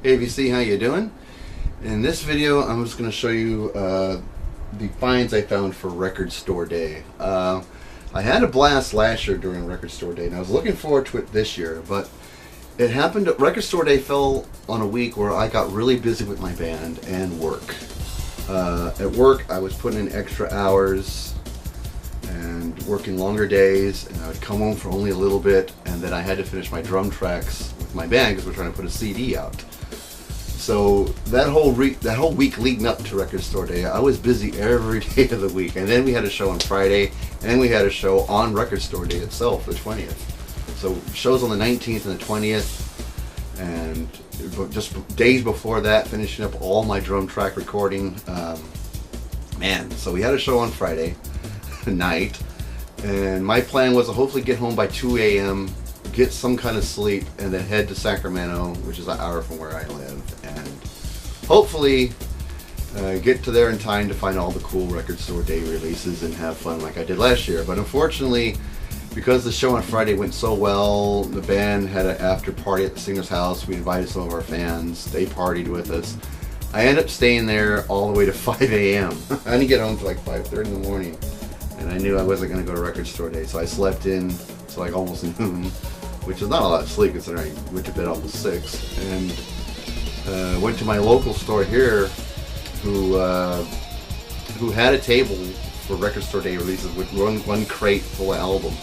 Hey VC, how you doing? In this video, I'm just going to show you the finds I found for Record Store Day. I had a blast last year during Record Store Day, and I was looking forward to it this year, but it happened. Record Store Day fell on a week where I got really busy with my band and work. At work, I was putting in extra hours and working longer days, and I would come home for only a little bit, and then I had to finish my drum tracks with my band because we're trying to put a CD out. So that whole week leading up to Record Store Day, I was busy every day of the week. And then we had a show on Friday, and then we had a show on Record Store Day itself, the 20th. So shows on the 19th and the 20th, and just days before that, finishing up all my drum track recording. So we had a show on Friday night, and my plan was to hopefully get home by 2 a.m., get some kind of sleep, and then head to Sacramento, which is an hour from where I live, and hopefully get to there in time to find all the cool Record Store Day releases and have fun like I did last year. But unfortunately, because the show on Friday went so well, the band had an after party at the singer's house. We invited some of our fans. They partied with us. I ended up staying there all the way to 5 a.m. I didn't get home till like 5:30 in the morning, and I knew I wasn't going to go to Record Store Day, so I slept in to like almost noon, which is not a lot of sleep considering I went to bed almost 6, and went to my local store here who had a table for Record Store Day releases with one crate full of albums.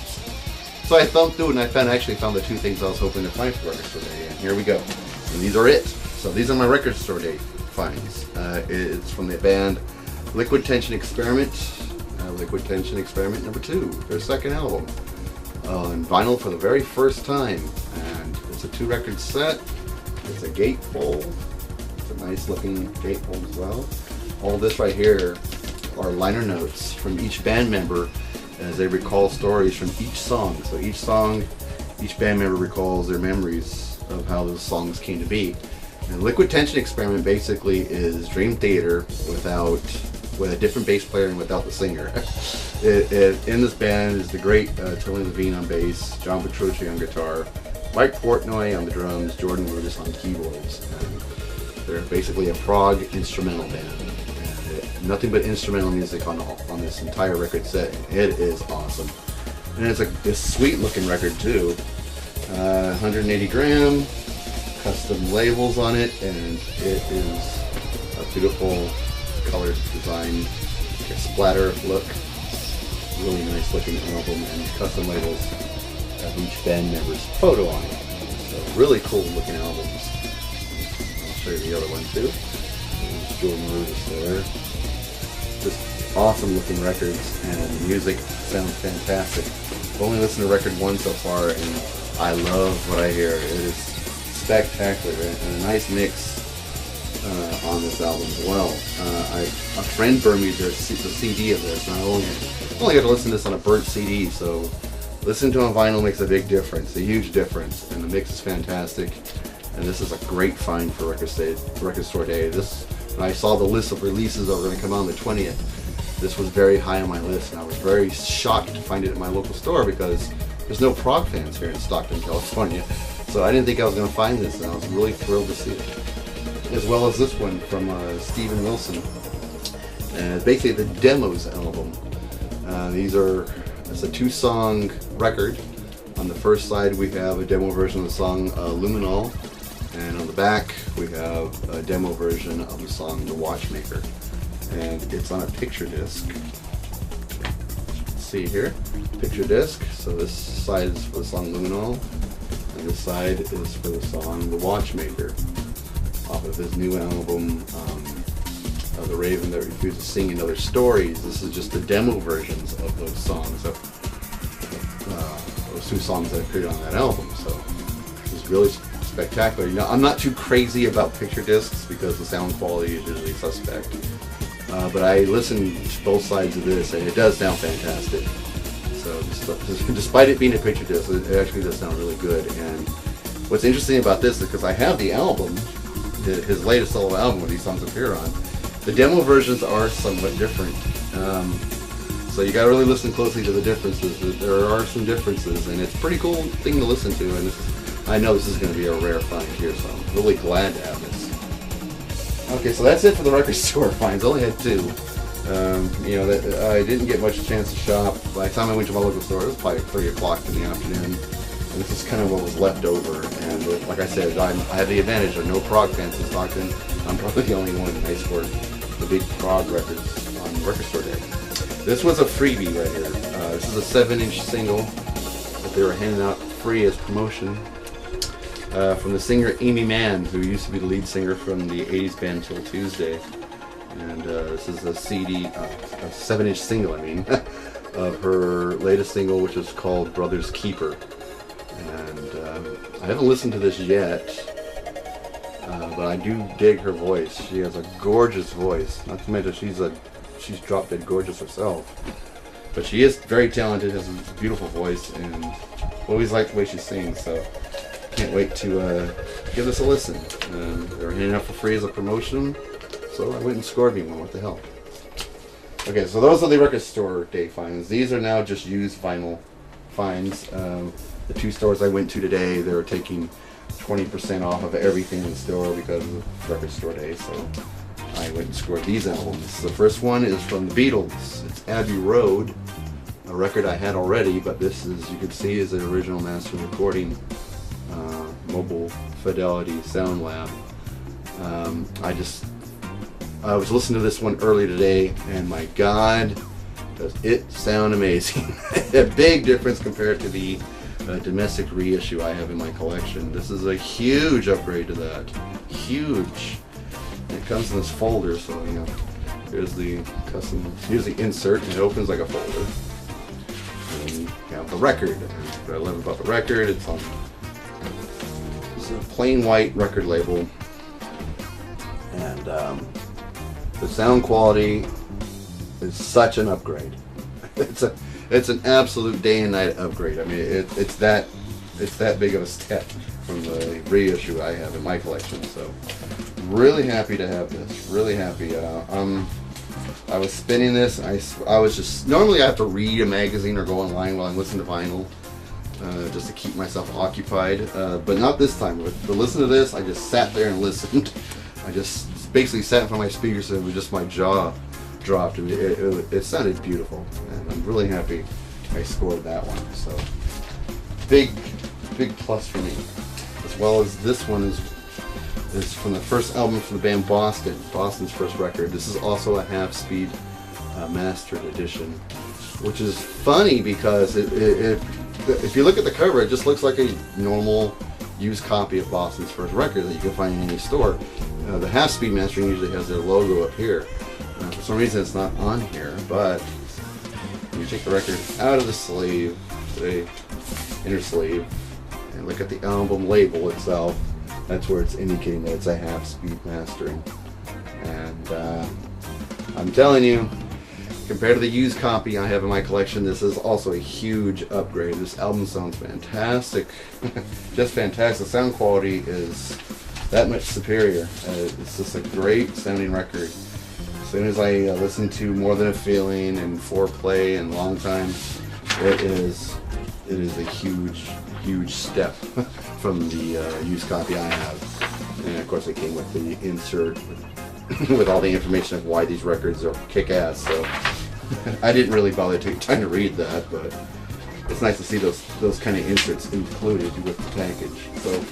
So I thumbed through and I actually found the two things I was hoping to find for Record Store Day, and here we go. And these are it. So these are my Record Store Day finds. It's from the band Liquid Tension Experiment, Liquid Tension Experiment number 2, their second album. On vinyl for the very first time, and it's a 2-record set. It's a gatefold. It's a nice looking gatefold as well. All this right here are liner notes from each band member as they recall stories from each song. So each song, each band member recalls their memories of how those songs came to be. And Liquid Tension Experiment basically is Dream Theater with a different bass player and without the singer. In this band is the great Tony Levine on bass, John Petrucci on guitar, Mike Portnoy on the drums, Jordan Rudess on keyboards. And they're basically a prog instrumental band. And nothing but instrumental music on this entire record set. It is awesome. And it's a sweet looking record too. 180 gram, custom labels on it, and it is a beautiful colored design, like a splatter look. Really nice looking album, and custom labels have each band member's photo on it. So really cool looking albums. I'll show you the other one too. There's Jordan Rudess there. Just awesome looking records, and the music sounds fantastic. I've only listened to record 1 so far, and I love what I hear. It is spectacular, and a nice mix on this album as well. A friend burned me the CD of this, and I only got to listen to this on a burnt CD, so listening to it on vinyl makes a big difference, a huge difference, and the mix is fantastic, and this is a great find for Record Store Day. When I saw the list of releases that were going to come out on the 20th, this was very high on my list, and I was very shocked to find it at my local store because there's no prog fans here in Stockton, California, so I didn't think I was going to find this, and I was really thrilled to see it. As well as this one from Steven Wilson. And basically the Demos album. It's a 2-song record. On the first side we have a demo version of the song Luminol, and on the back we have a demo version of the song The Watchmaker. And it's on a picture disc. Let's see here, picture disc. So this side is for the song Luminol, and this side is for the song The Watchmaker, off of his new album, The Raven That Refused to Sing Another Stories. This is just the demo versions of those songs, those 2 songs that appeared on that album. So it's really spectacular. You know, I'm not too crazy about picture discs because the sound quality is usually suspect. But I listened to both sides of this, and it does sound fantastic. So despite it being a picture disc, it actually does sound really good. And what's interesting about this is because I have the album, his latest solo album where these songs appear on, the demo versions are somewhat different. So you gotta really listen closely to the differences. There are some differences, and it's a pretty cool thing to listen to, and I know this is going to be a rare find here, so I'm really glad to have this. Okay, so that's it for the record store finds. I only had 2. You know, I didn't get much chance to shop. By the time I went to my local store, it was probably 3 o'clock in the afternoon. And this is kind of what was left over. And like I said, I had the advantage of no prog fans in Stockton. I'm probably the only one, and I scored the big prog records on record store day. This was a freebie right here. This is a 7-inch single that they were handing out free as promotion from the singer Amy Mann, who used to be the lead singer from the 80s band Till Tuesday. And this is a CD, a 7-inch single, I mean, of her latest single, which is called Brother's Keeper. And I haven't listened to this yet, but I do dig her voice. She has a gorgeous voice. Not to mention she's drop dead gorgeous herself. But she is very talented, has a beautiful voice, and always like the way she sings. So can't wait to give this a listen. They're handing out for free as a promotion, so I went and scored me one. What the hell? Okay, so those are the record store day finds. These are now just used vinyl finds. The 2 stores I went to today, they were taking 20% off of everything in the store because of record store day. So I went and scored these albums. The first one is from the Beatles. It's Abbey Road, a record I had already, but this is, you can see, is the original master recording, Mobile Fidelity Sound Lab. I was listening to this one earlier today, and my God, does it sound amazing. A big difference compared to the domestic reissue I have in my collection. This is a huge upgrade to that. Huge. It comes in this folder, so you know, here's the custom, here's the insert, and it opens like a folder. And you have the record. What I love about the record, it's on, it's a plain white record label, and the sound quality is such an upgrade. It's an absolute day and night upgrade. I mean, it's that big of a step from the reissue I have in my collection. So really happy to have this. Really happy. I was spinning this. I was just, normally I have to read a magazine or go online while I'm listening to vinyl, just to keep myself occupied. But not this time. To listen to this, I just sat there and listened. I just basically sat in front of my speakers and just my jaw dropped. It sounded beautiful, and I'm really happy I scored that one. So big plus for me. As well as this one is from the first album from the band Boston's first record. This is also a half-speed mastered edition, which is funny because if you look at the cover, it just looks like a normal used copy of Boston's first record that you can find in any store. The half-speed mastering usually has their logo up here. For some reason it's not on here, but you take the record out of the sleeve, the inner sleeve, and look at the album label itself. That's where it's indicating that it's a half-speed mastering. And I'm telling you, compared to the used copy I have in my collection, this is also a huge upgrade. This album sounds fantastic. Just fantastic. The sound quality is that much superior. It's just a great sounding record. As soon as I listen to More Than a Feeling and Foreplay and Long Time, it is a huge step from the used copy I have. And of course it came with the insert with all the information of why these records are kick-ass. So I didn't really bother to take time to read that, but it's nice to see those kind of inserts included with the package. So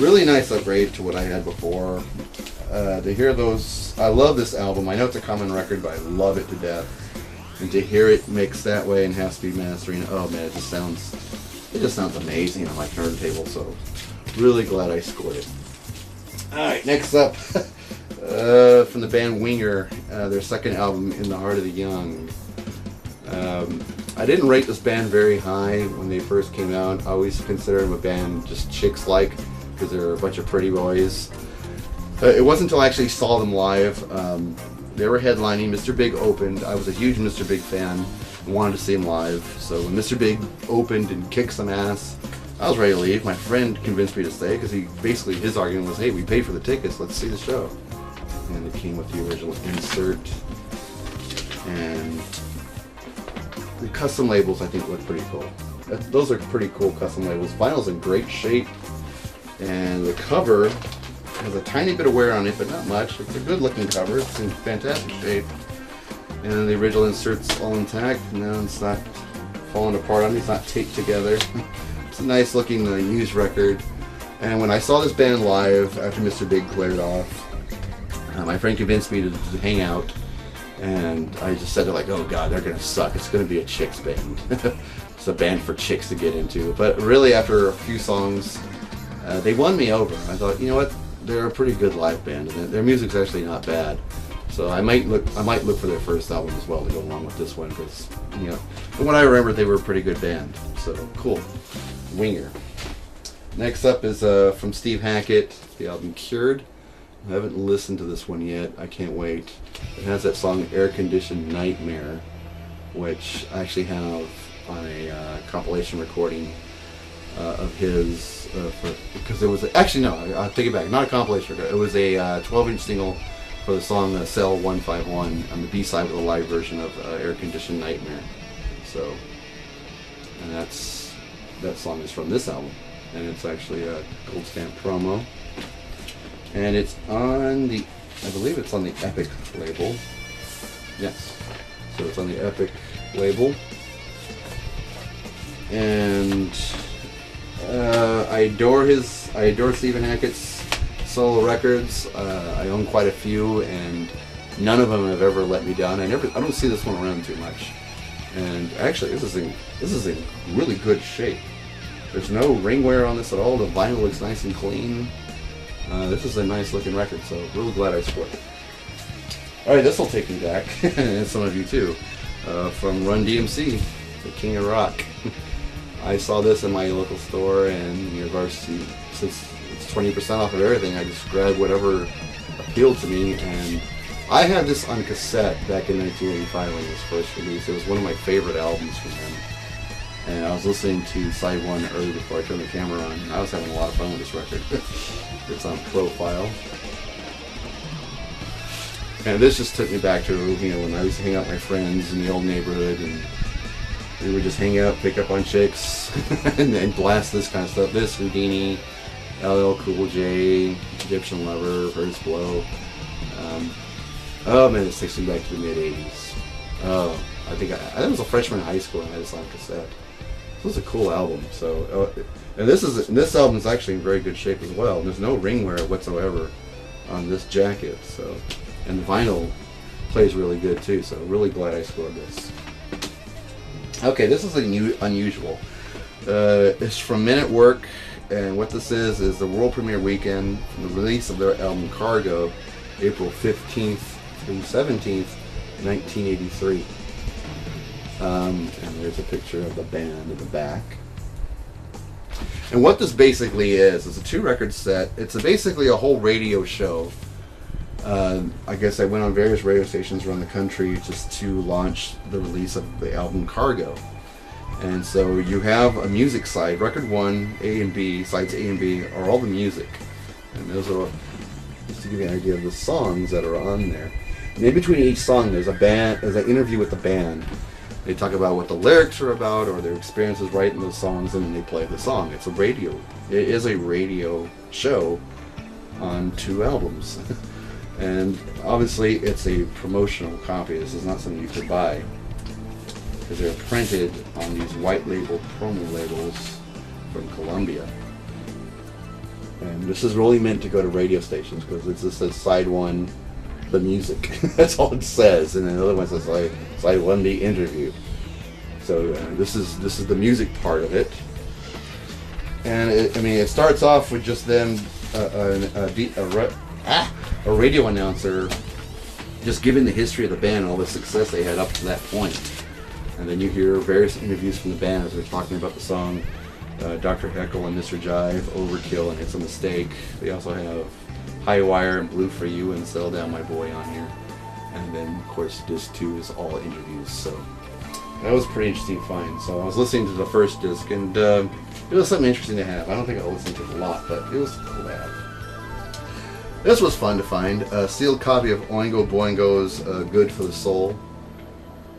really nice upgrade to what I had before. To hear those, I love this album. I know it's a common record, but I love it to death. And to hear it mixed that way and half-speed mastering, oh man, it just sounds amazing on my turntable. So really glad I scored it. All right, next up, from the band Winger, their second album, In the Heart of the Young. I didn't rate this band very high when they first came out. I always considered them a band just chicks-like because they're a bunch of pretty boys. It wasn't until I actually saw them live. They were headlining. Mr. Big opened. I was a huge Mr. Big fan and wanted to see him live. So when Mr. Big opened and kicked some ass, I was ready to leave. My friend convinced me to stay because his argument was, hey, we paid for the tickets, let's see the show. And it came with the original insert. And the custom labels I think look pretty cool. Those are pretty cool custom labels. Vinyl's in great shape. And the cover has a tiny bit of wear on it, but not much. It's a good looking cover. It's in fantastic shape. And the original insert's all intact. No, it's not falling apart on me. It's not taped together. It's a nice looking used record. And when I saw this band live after Mr. Big cleared off, my friend convinced me to hang out. And I just said, like, oh god, they're gonna suck. It's gonna be a chicks band. It's a band for chicks to get into. But really, after a few songs, they won me over. I thought, you know what? They're a pretty good live band, and their music's actually not bad. So I might look for their first album as well to go along with this one, because from what I remember, they were a pretty good band. So cool, Winger. Next up is from Steve Hackett, the album Cured. I haven't listened to this one yet. I can't wait. It has that song Air Conditioned Nightmare, which I actually have on a compilation recording of his, because it was, actually no, I'll take it back, not a compilation record. It was a 12-inch single for the song Cell 151 on the B-side with a live version of Air Conditioned Nightmare. So, and that song is from this album, and it's actually a gold stamp promo. And it's on the, I believe it's on the Epic label. Yes. So it's on the Epic label. And I adore Stephen Hackett's solo records. I own quite a few, and none of them have ever let me down. I don't see this one around too much. And actually, this is in really good shape. There's no ring wear on this at all. The vinyl looks nice and clean. This is a nice looking record, so really glad I scored it. Alright, this will take me back, and some of you too, from Run DMC, the King of Rock. I saw this in my local store, and of course, since it's 20% off of everything, I just grabbed whatever appealed to me, and I had this on cassette back in 1985 when it was first released. It was one of my favorite albums from him. And I was listening to side one early before I turned the camera on. I was having a lot of fun with this record. It's on Profile. And this just took me back to, when I used to hang out with my friends in the old neighborhood, and we would just hang out, pick up on chicks, and blast this kind of stuff. This, Houdini, LL Cool J, Egyptian Lover, First Blow. Oh man, this takes me back to the mid-80s. Oh, I think I was a freshman in high school and I had this on cassette. This was a cool album. So, and this album is actually in very good shape as well. There's no ring wear whatsoever on this jacket. So, and the vinyl plays really good too. So, really glad I scored this. Okay, this is unusual. It's from Men at Work, and what this is the world premiere weekend from the release of their album Cargo, April 15th through 17th, 1983. And there's a picture of the band in the back. And what this basically is a 2-record set. It's basically a whole radio show. I guess I went on various radio stations around the country just to launch the release of the album Cargo. And so you have a music side. Record 1, A and B, sides A and B are all the music. And those are, just to give you an idea of the songs that are on there. And in between each song there's an interview with the band. They talk about what the lyrics are about or their experiences writing those songs, and then they play the song. It is a radio show on 2 albums. And obviously it's a promotional copy. This is not something you could buy, because they're printed on these white label promo labels from Columbia. And this is really meant to go to radio stations, because it just says side 1, the music. That's all it says, and then the other one says like side 1, the interview. So this is the music part of it. And it starts off with just them a radio announcer just giving the history of the band and all the success they had up to that point. And then you hear various interviews from the band as they're talking about the song Dr. Heckle and Mr. Jive, Overkill, and It's a Mistake. They also have High Wire and Blue for You and Settle Down My Boy on here. And then, of course, disc 2 is all interviews. So that was a pretty interesting find. So I was listening to the first disc, and it was something interesting to have. I don't think I'll listen to it a lot, but it was cool to have. This was fun to find. A sealed copy of Oingo Boingo's Good for the Soul.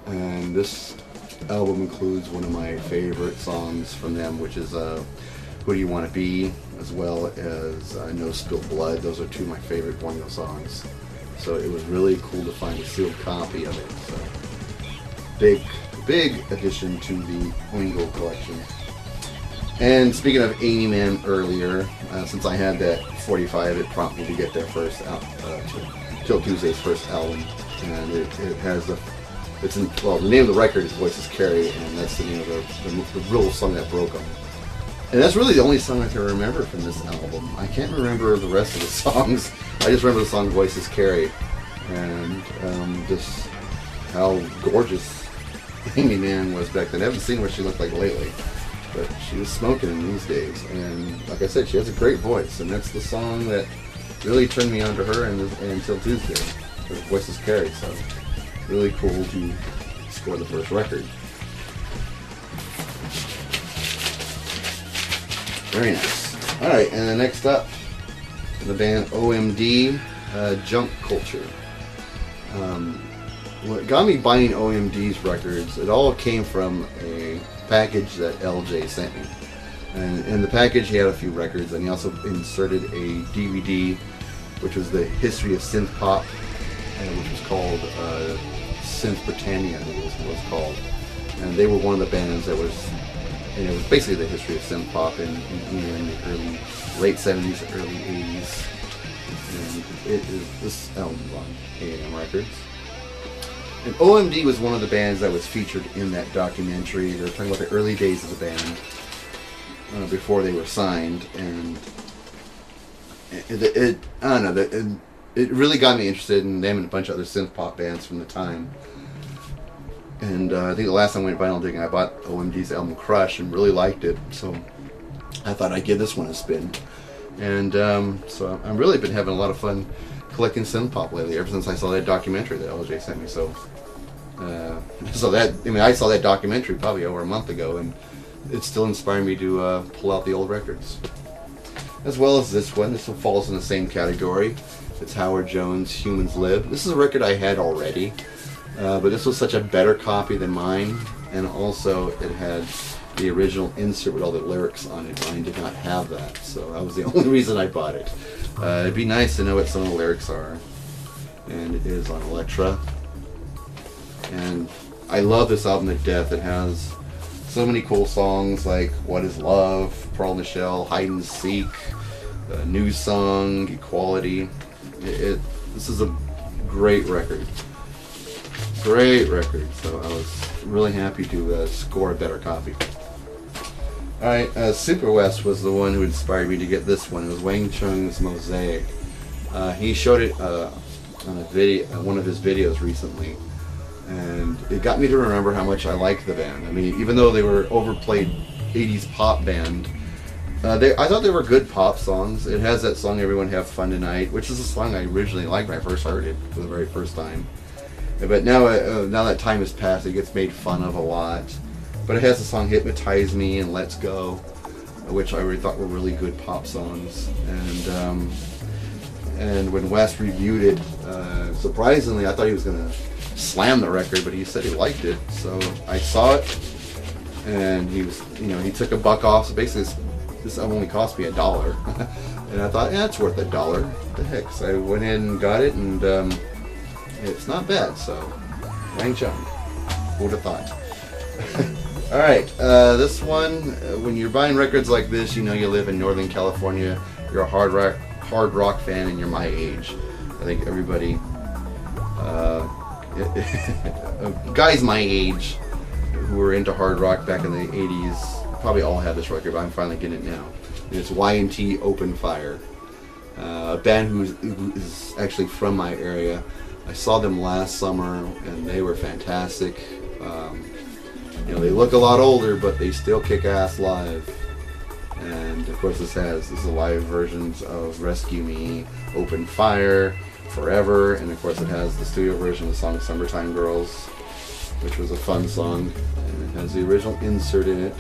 And this album includes one of my favorite songs from them, which is Who Do You Want to Be? as well as No Spilled Blood. Those are two of my favorite Boingo songs. So it was really cool to find a sealed copy of it. So big addition to the Boingo collection. And speaking of Amy Man earlier, since I had that 45, it prompted me to get their first Till Tuesday's first album, and it has the name of the record is Voices Carry, and that's the name of the real song that broke them. And that's really the only song I can remember from this album. I can't remember the rest of the songs. I just remember the song Voices Carry, and just how gorgeous Amy Mann was back then. I haven't seen what she looked like lately, but she was smoking in these days. And like I said, she has a great voice, and that's the song that really turned me on to her and Till Tuesday. Her Voices Carry, so really cool to score the first record. Very nice. Alright, and then next up, the band OMD, Junk Culture. What got me buying OMD's records, it all came from a package that LJ sent me. And in the package he had a few records, and he also inserted a DVD, which was the history of synth pop, which was called Synth Britannia, I think it was called. And they were one of the bands that was, and it was basically the history of synth pop in the late 70s, early 80s. And this album on A&M Records. And OMD was one of the bands that was featured in that documentary. They were talking about the early days of the band before they were signed, and I don't know, it really got me interested in them and a bunch of other synth pop bands from the time. And I think the last time I went vinyl digging, I bought OMD's album Crush and really liked it, so I thought I'd give this one a spin. And so I've really been having a lot of fun collecting synth pop lately, ever since I saw that documentary that LJ sent me. So I saw that documentary probably over a month ago, and it's still inspiring me to pull out the old records. As well as this one. This one falls in the same category. It's Howard Jones' Humans Live. This is a record I had already, but this was such a better copy than mine, and also it had the original insert with all the lyrics on it. Mine did not have that, so that was the only reason I bought it. It'd be nice to know what some of the lyrics are, and it is on Elektra. And I love this album to death. It has so many cool songs like What Is Love, Pearl in the Shell, Hide and Seek, New Song, Equality. This is a great record. Great record. So I was really happy to score a better copy. Alright, Super West was the one who inspired me to get this one. It was Wang Chung's Mosaic. He showed it on one of his videos recently, and it got me to remember how much I liked the band. I mean, even though they were overplayed 80s pop band, I thought they were good pop songs. It has that song Everyone Have Fun Tonight, which is a song I originally liked when I first heard it for the very first time. But now that time has passed, it gets made fun of a lot. But it has the song Hypnotize Me and Let's Go, which I really thought were really good pop songs. And when Wes reviewed it, surprisingly, I thought he was going to slam the record, but he said he liked it. So I saw it, and he took $1 off. So basically, this only cost me $1, and I thought, yeah, it's worth $1. What the heck? So I went in and got it, and it's not bad. So Wang Chung, who would have thought? All right, this one, when you're buying records like this, you know you live in Northern California, you're a hard rock fan, and you're my age. I think everybody, guys my age who were into hard rock back in the 80s probably all had this record, but I'm finally getting it now. And it's Y&T Open Fire, a band who is actually from my area. I saw them last summer, and they were fantastic. They look a lot older, but they still kick ass live. And of course, this is the live versions of Rescue Me, Open Fire, Forever, and of course it has the studio version of the song Summertime Girls, which was a fun song, and it has the original insert in it.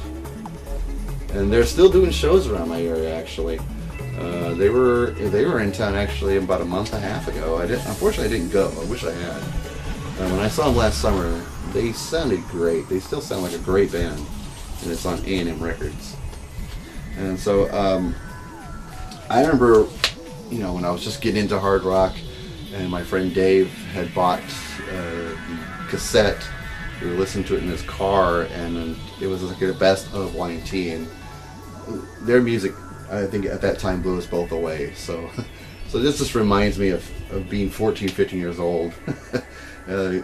And they're still doing shows around my area, actually. They were in town actually about a month and a half ago. Unfortunately, I didn't go. I wish I had. When I saw them last summer, they sounded great. They still sound like a great band, and it's on A&M Records. And so I remember, you know, when I was just getting into hard rock, and my friend Dave had bought the cassette. We were listening to it in his car, and it was like the best of Y&T, and their music, I think at that time, blew us both away. So this just reminds me of being 14, 15 years old.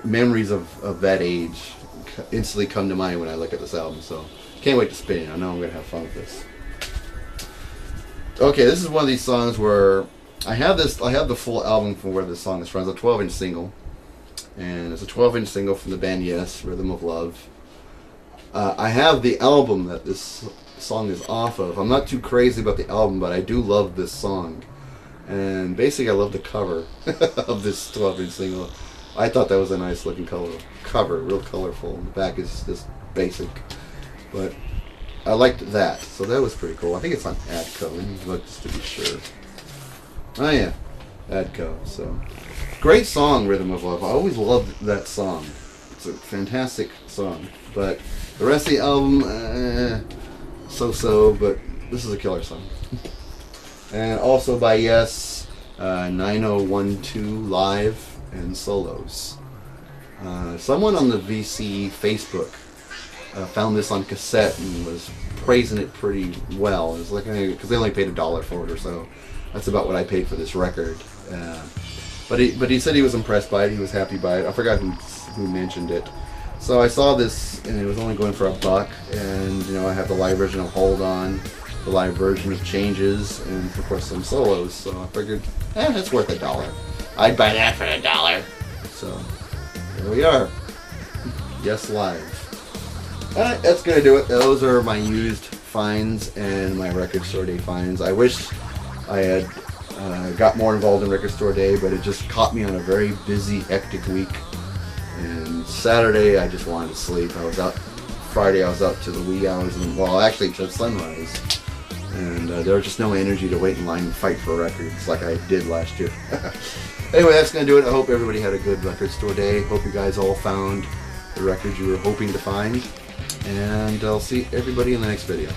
Memories of that age instantly come to mind when I look at this album. So can't wait to spin it. I know I'm gonna have fun with this. Okay, this is one of these songs where I have the full album from where this song is from. It's a 12-inch single. And it's a 12-inch single from the band Yes, Rhythm of Love. I have the album that this song is off of. I'm not too crazy about the album, but I do love this song. And basically I love the cover of this 12-inch single. I thought that was a nice looking cover, real colorful. The back is just basic. But I liked that, so that was pretty cool. I think it's on Adco. Let me look just to be sure. Oh yeah, Adco, so... Great song, Rhythm of Love. I always loved that song. It's a fantastic song. But the rest of the album, so-so, but this is a killer song. And also by Yes, 9012 Live and Solos. Someone on the VC Facebook found this on cassette and was praising it pretty well. It was like, because they only paid $1 for it or so. That's about what I paid for this record. But he said he was impressed by it. He was happy by it. I forgot who mentioned it. So I saw this, and it was only going for $1. And you know, I have the live version of Hold On, the live version of Changes, and of course some solos. So I figured, it's worth $1. I'd buy that for $1. So here we are. Yes, live. Alright, that's gonna do it. Those are my used finds and my record store day finds. I wish I had got more involved in Record Store Day, but it just caught me on a very busy, hectic week. And Saturday, I just wanted to sleep. I was out. Friday, I was out to the wee hours, and well, actually till sunrise. And there was just no energy to wait in line and fight for records like I did last year. Anyway, that's gonna do it. I hope everybody had a good Record Store Day. Hope you guys all found the records you were hoping to find. And I'll see everybody in the next video.